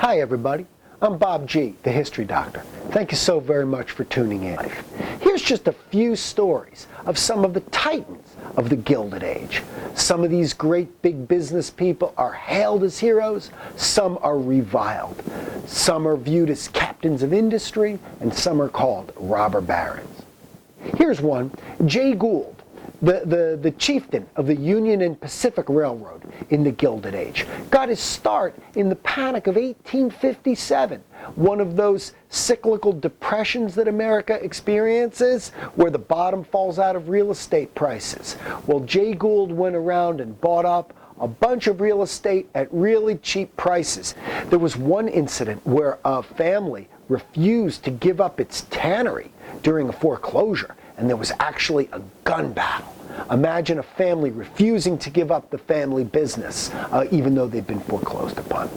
Hi everybody, I'm Bob G., the History Doctor. Thank you so very much for tuning in. Here's just a few stories of some of the titans of the Gilded Age. Some of these great big business people are hailed as heroes, some are reviled. Some are viewed as captains of industry, and some are called robber barons. Here's one, Jay Gould. The chieftain of the Union and Pacific Railroad in the Gilded Age, got his start in the Panic of 1857, one of those cyclical depressions that America experiences where the bottom falls out of real estate prices. Well, Jay Gould went around and bought up a bunch of real estate at really cheap prices. There was one incident where a family refused to give up its tannery during a foreclosure, and there was actually a gun battle. Imagine a family refusing to give up the family business, even though they've been foreclosed upon.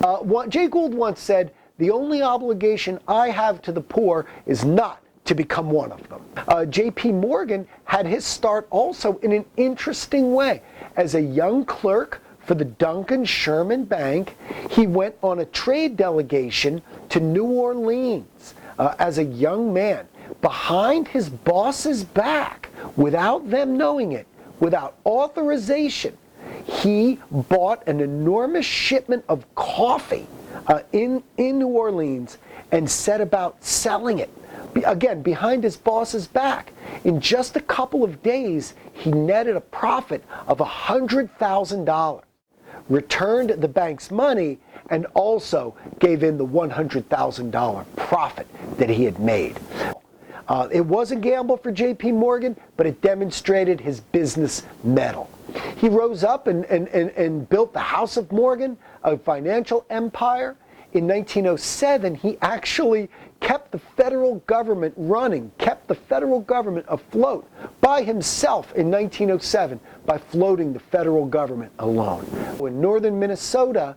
Jay Gould once said, "The only obligation I have to the poor is not to become one of them." J.P. Morgan had his start also in an interesting way. As a young clerk for the Duncan Sherman Bank, he went on a trade delegation to New Orleans as a young man. Behind his boss's back, without them knowing it, without authorization, he bought an enormous shipment of coffee in New Orleans and set about selling it. Again, behind his boss's back. In just a couple of days, he netted a profit of $100,000, returned the bank's money, and also gave in the $100,000 profit that he had made. It was a gamble for J.P. Morgan, but it demonstrated his business mettle. He rose up and built the House of Morgan, a financial empire. In 1907, he actually kept the federal government running, kept the federal government afloat by himself in 1907 by floating the federal government alone. In northern Minnesota,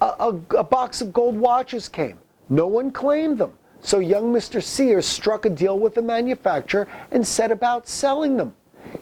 a box of gold watches came. No one claimed them. So young Mr. Sears struck a deal with the manufacturer and set about selling them.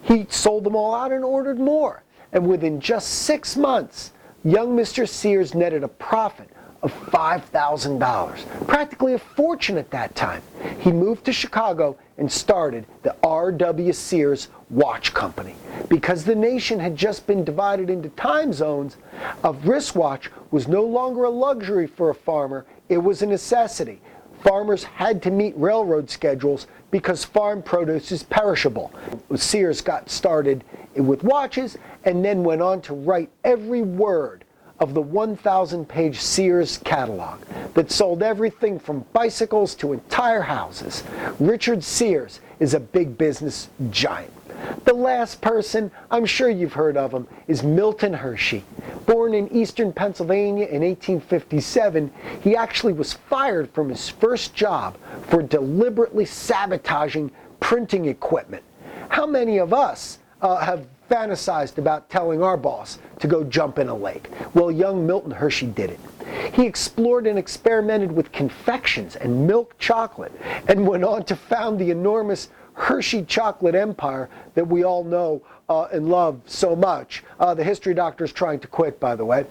He sold them all out and ordered more. And within just 6 months, young Mr. Sears netted a profit of $5,000, practically a fortune at that time. He moved to Chicago and started the R.W. Sears Watch Company. Because the nation had just been divided into time zones, a wristwatch was no longer a luxury for a farmer, it was a necessity. Farmers had to meet railroad schedules because farm produce is perishable. Sears got started with watches and then went on to write every word of the 1,000-page Sears catalog that sold everything from bicycles to entire houses. Richard Sears is a big business giant. The last person, I'm sure you've heard of him, is Milton Hershey. Born in eastern Pennsylvania in 1857, he actually was fired from his first job for deliberately sabotaging printing equipment. How many of us have fantasized about telling our boss to go jump in a lake? Well, young Milton Hershey did it. He explored and experimented with confections and milk chocolate and went on to found the enormous Hershey chocolate empire that we all know and love so much. The History Doctor is trying to quit, by the way.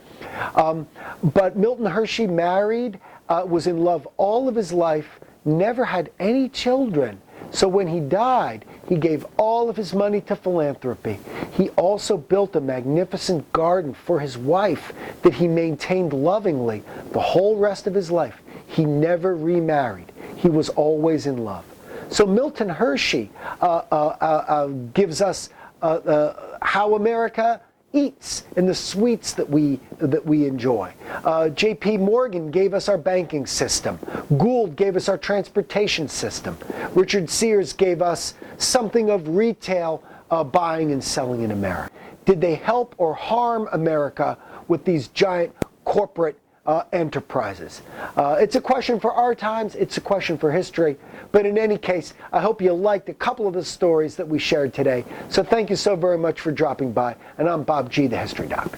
But Milton Hershey married, was in love all of his life, never had any children. So when he died, he gave all of his money to philanthropy. He also built a magnificent garden for his wife that he maintained lovingly the whole rest of his life. He never remarried. He was always in love. So Milton Hershey gives us how America eats and the sweets that we enjoy. J.P. Morgan gave us our banking system. Gould gave us our transportation system. Richard Sears gave us something of retail buying and selling in America. Did they help or harm America with these giant corporate enterprises? It's a question for our times, it's a question for history, but in any case, I hope you liked a couple of the stories that we shared today. So thank you so very much for dropping by, and I'm Bob G., the History Doctor.